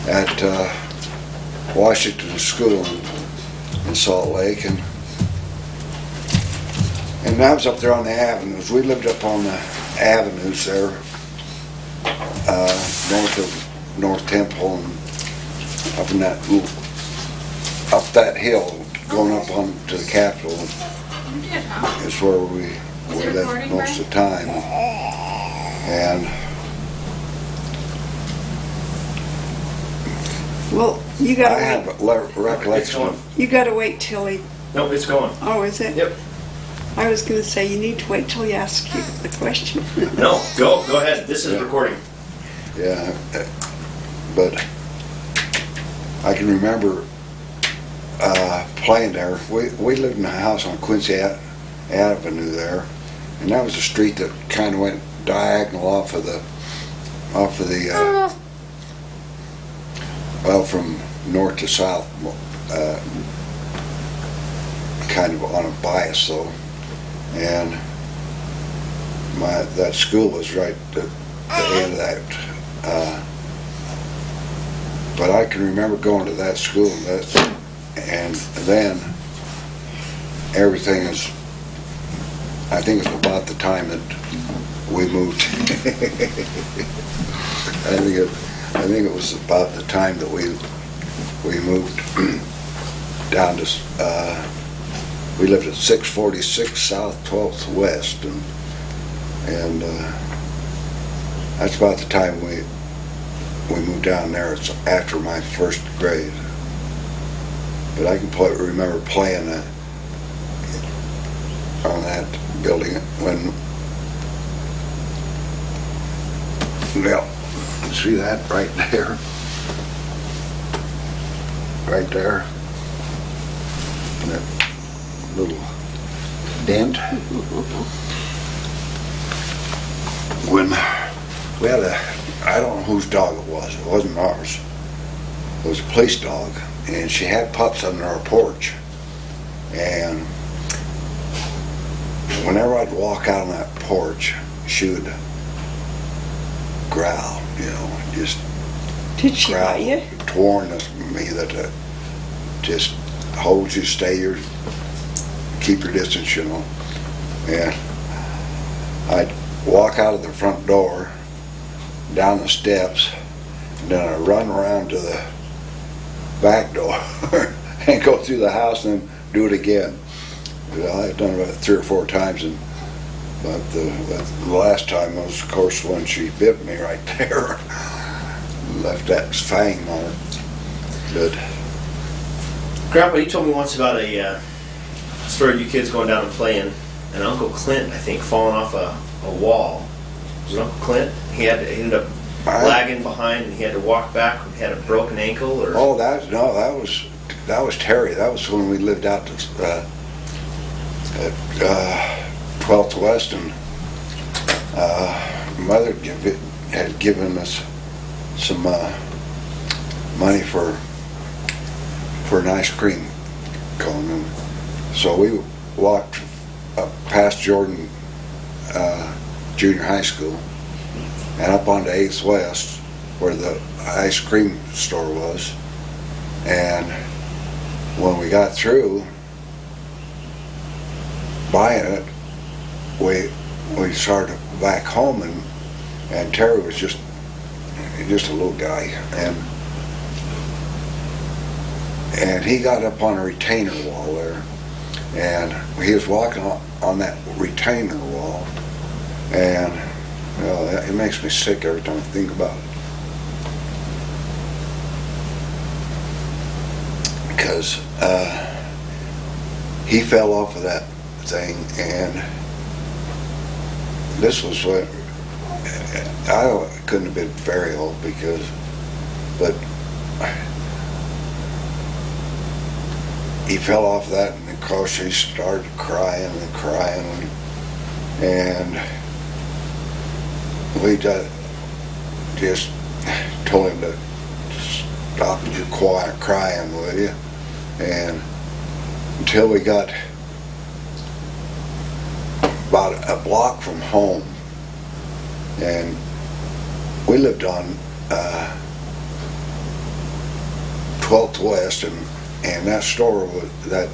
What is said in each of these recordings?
at Washington School in Salt Lake, and I was up there on the avenues. We lived up on the avenues there, north of North Temple, and up in that up that hill, going up on to the Capitol. Is where we lived most of the time, and well, you gotta I have a recollection of. You gotta wait till he. No, it's going. Oh, is it? Yep. I was gonna say you need to wait till he asks you the question. No, go ahead. This is recording. Yeah, but I can remember playing there. We lived in a house on Quincy Avenue there, and that was a street that kind of went diagonal off of the well, from north to south, kind of on a bias though, and that school was right at the end of that. But I can remember going to that school, and then everything is. I think it's about the time that we moved. I think it was about the time that we moved down to. We lived at 646 South 12th West, and that's about the time we moved down there. It's after my first grade, but I can remember playing on that building when. Well, see that right there, right there, that little dent. When we had I don't know whose dog it was. It wasn't ours. It was a police dog, and she had pups under our porch. And whenever I'd walk out on that porch, she would growl, just. Did she bite you? Warn me that just hold you, keep your distance, And I'd walk out of the front door, down the steps, and then I'd run around to the back door and go through the house and then do it again. I've done it about 3 or 4 times, but the last time was, of course, when she bit me right there, left that fang mark. But Grandpa, you told me once about a story of you kids going down and playing, and Uncle Clint, I think, falling off a wall. Was it Uncle Clint? He ended up lagging behind, and he had to walk back. He had a broken ankle, or that was Terry. That was when we lived out at 12th West, and Mother had given us some money for an ice cream cone, and so we walked up past Jordan Junior High School and up onto 8th West where the ice cream store was, and when we got through buying it, we started back home, and Terry was just a little guy, and he got up on a retainer wall there, and he was walking on that retainer wall, and it makes me sick every time I think about it, because he fell off of that thing, and this was what I couldn't have been very old but he fell off that, and of course he started crying, and we just told him to stop your crying, will you? And until we got about a block from home, and we lived on 12th West, and that store was that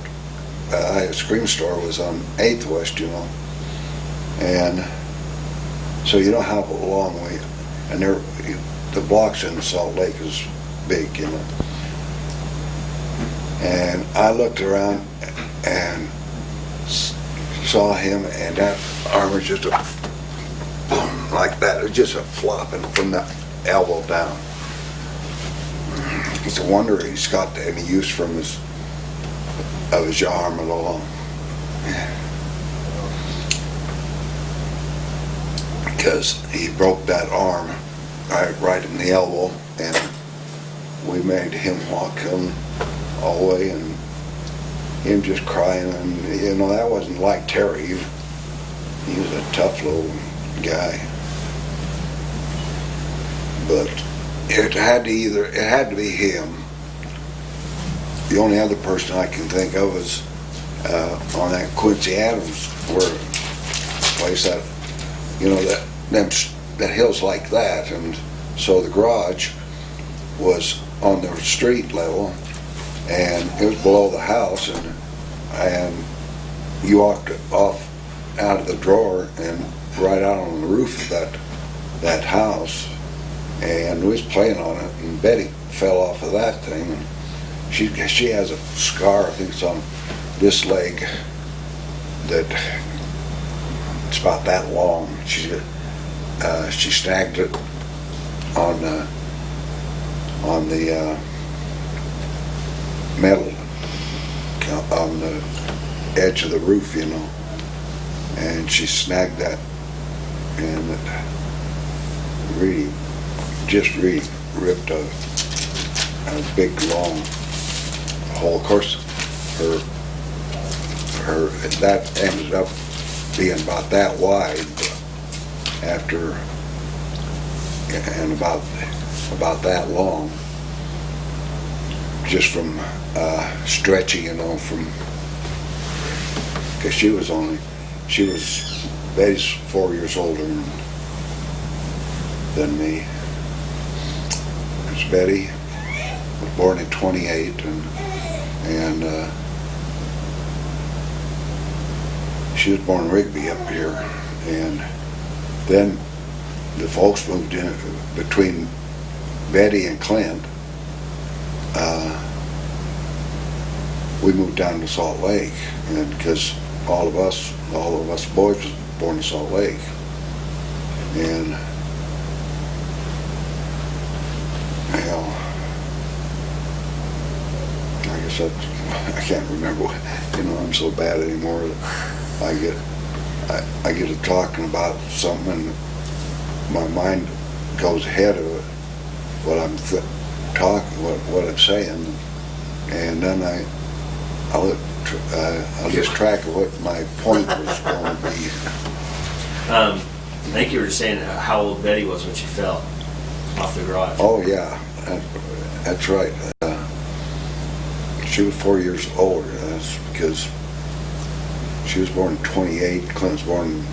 ice cream store was on 8th West, and so you don't have a long way, and the blocks in Salt Lake is big, and I looked around and saw him, and that arm was just like that. It was just a flopping from the elbow down. It's a wonder he's got any use from his arm at all. Because he broke that arm right in the elbow, and we made him walk all the way, and him just crying, and that wasn't like Terry. He was a tough little guy, but it had to be him. The only other person I can think of is on that Quincy Adams place that that hill's like that, and so the garage was on the street level, and it was below the house, and you walked off out of the drawer and right out on the roof of that house, and we was playing on it, and Betty fell off of that thing, and she has a scar, I think it's on this leg, that it's about that long. She snagged it on the metal on the edge of the roof, and she snagged that, and it really ripped a big long hole. Of course, her that ended up being about that wide after, and about that long, just from stretching, because she was Betty's 4 years older than me. It's Betty was born in 28, and she was born in Rigby up here, and then the folks moved in between Betty and Clint. We moved down to Salt Lake, and because all of us boys was born in Salt Lake, and I guess I can't remember. I'm so bad anymore that I get to talking about something, and my mind goes ahead of it, what I'm what I'm saying, and then I'll lose track of what my point was going to be. I think you were just saying how old Betty was when she fell off the garage. Oh yeah, that's right. She was 4 years older. That's because she was born in 28. Clint was born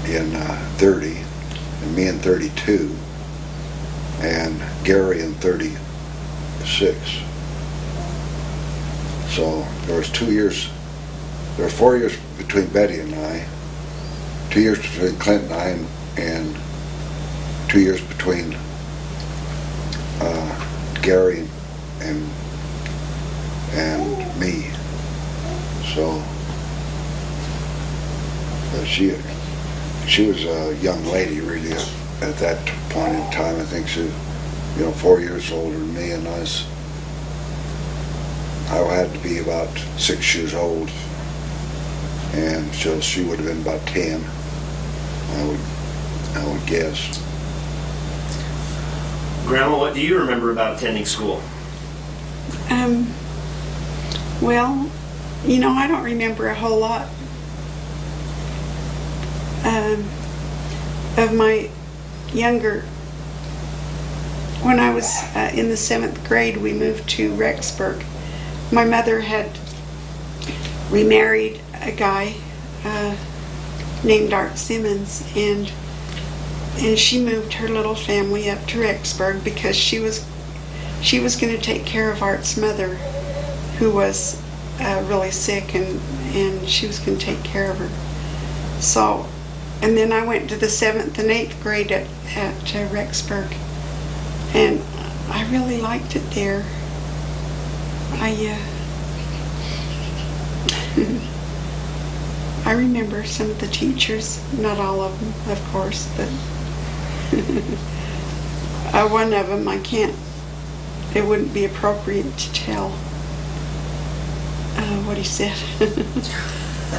in 30, and me in 32, and Geri in 36. So there was 2 years. There were 4 years between Betty and I. 2 years between Clint and I, and 2 years between Geri and me. So, but she was a young lady really at that point in time. I think she was, 4 years older than me, and I had to be about 6 years old, and so she would have been about 10. I would guess. Grandma, what do you remember about attending school? Well, I don't remember a whole lot of my younger. When I was in the 7th grade, we moved to Rexburg. My mother had remarried a guy named Art Simmons, and she moved her little family up to Rexburg because she was she was going to take care of Art's mother, who was really sick, and she was going to take care of her. So, and then I went to the 7th and 8th grade at Rexburg, and I really liked it there. I remember some of the teachers, not all of them, of course, but one of them it wouldn't be appropriate to tell what he said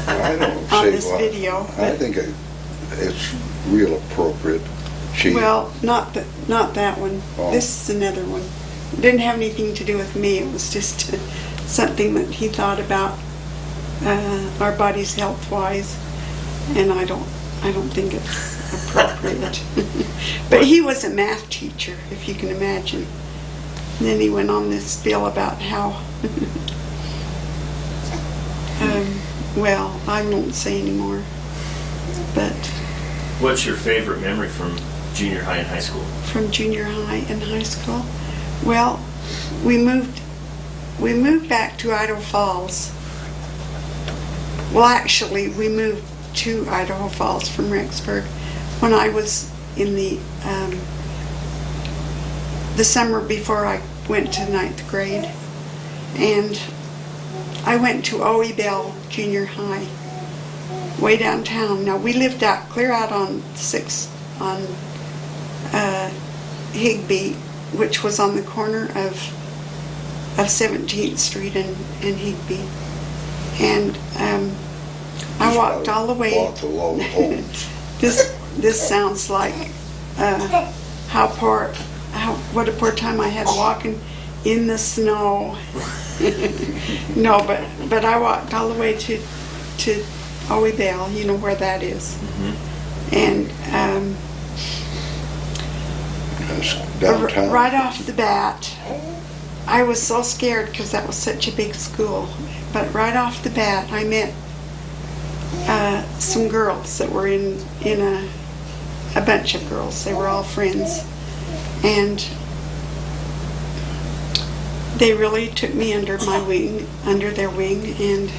I don't on see this why. video. I think it's real appropriate. Well, not that one. Oh. This is another one. It didn't have anything to do with me. It was just something that he thought about our bodies health-wise, and I don't think it's appropriate. But he was a math teacher, if you can imagine. And then he went on this spiel about how, well, I won't say anymore. But What's your favorite memory from junior high and high school? From junior high and high school, well, we moved back to Idaho Falls. Well, actually, we moved to Idaho Falls from Rexburg when I was in the summer before I went to 9th grade, and I went to O.E. Bell Junior High, way downtown. Now, we lived clear out on 6th on Higbee, which was on the corner of 17th Street and Higbee. And I walked all the way. Walked a lot of homes. This sounds like what a poor time I had walking in the snow. No, but I walked all the way to O.E. Bell, you know where that is. Mm-hmm. And Downtown. right off the bat, I was so scared because that was such a big school. But right off the bat, I met some girls that were in a bunch of girls. They were all friends, and they really took me under their wing,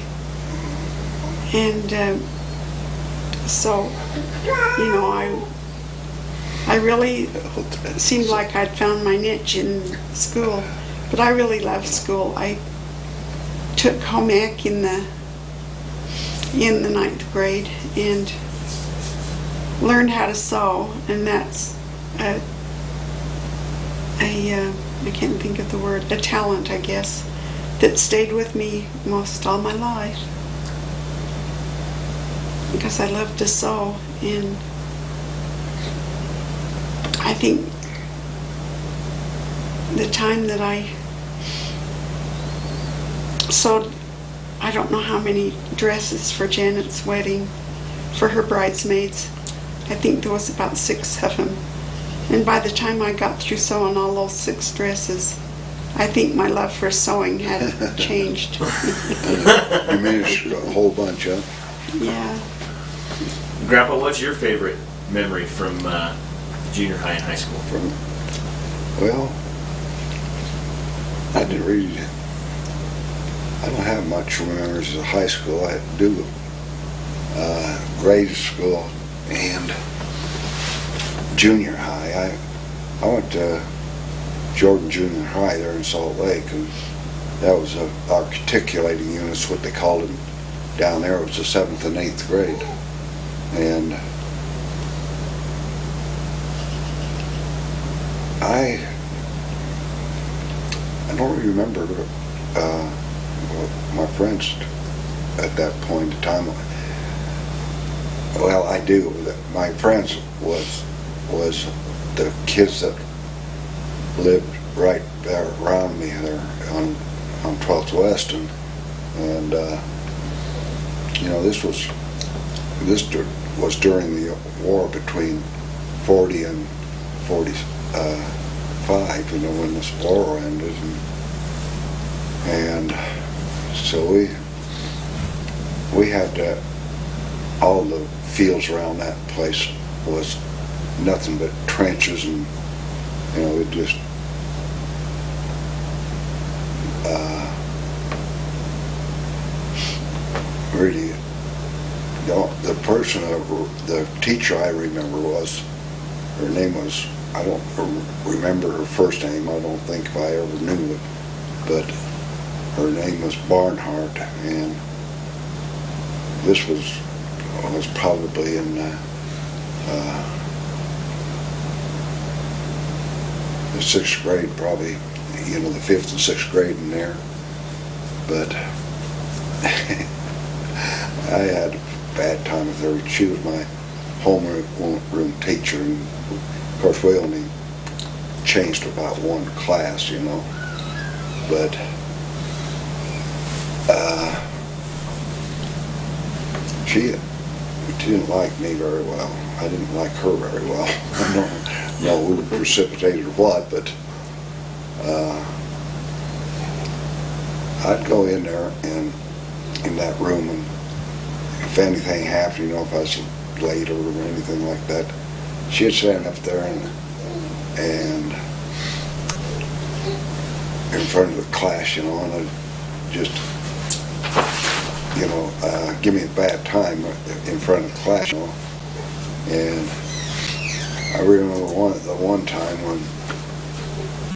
and so, you know, I really seemed like I'd found my niche in school, but I really loved school. I took home ec in the 9th grade and learned how to sew, and that's I can't think of the word, a talent, I guess, that stayed with me most all my life, because I love to sew. And I think the time that I sewed, I don't know how many dresses for Janet's wedding, for her bridesmaids. I think there was about 6 of them. And by the time I got through sewing all those 6 dresses, I think my love for sewing had changed. Diminished a whole bunch, huh? Yeah. Grandpa, what's your favorite memory from junior high and high school? Well, I don't have much memories of high school. I do grade school and junior high. I went to Jordan Junior High there in Salt Lake, and that was a articulating unit's what they called it down there. It was the 7th and 8th grade, and I don't remember my friends at that point in time. Well, I do. My friends was the kids that lived right there around me there on 12th West, and you know, this was during the war between 40 and 45, you know, when this war ended, and so we had all the fields around that place was nothing but trenches, and you know, it just really, the person, the teacher I remember her name was, I don't remember her first name, I don't think if I ever knew it, but her name was Barnhart, and this was probably in the 6th grade, probably, the 5th and 6th grade in there. But I had a bad time with her. She was my homeroom teacher, and of course we only changed about one class, but she didn't like me very well. I didn't like her very well. I don't know who precipitated what, but I'd go in there and in that room, and if anything happened, if I was late or anything like that, she'd stand up there and in front of the class, and I'd just give me a bad time in front of the class, And I remember the one time when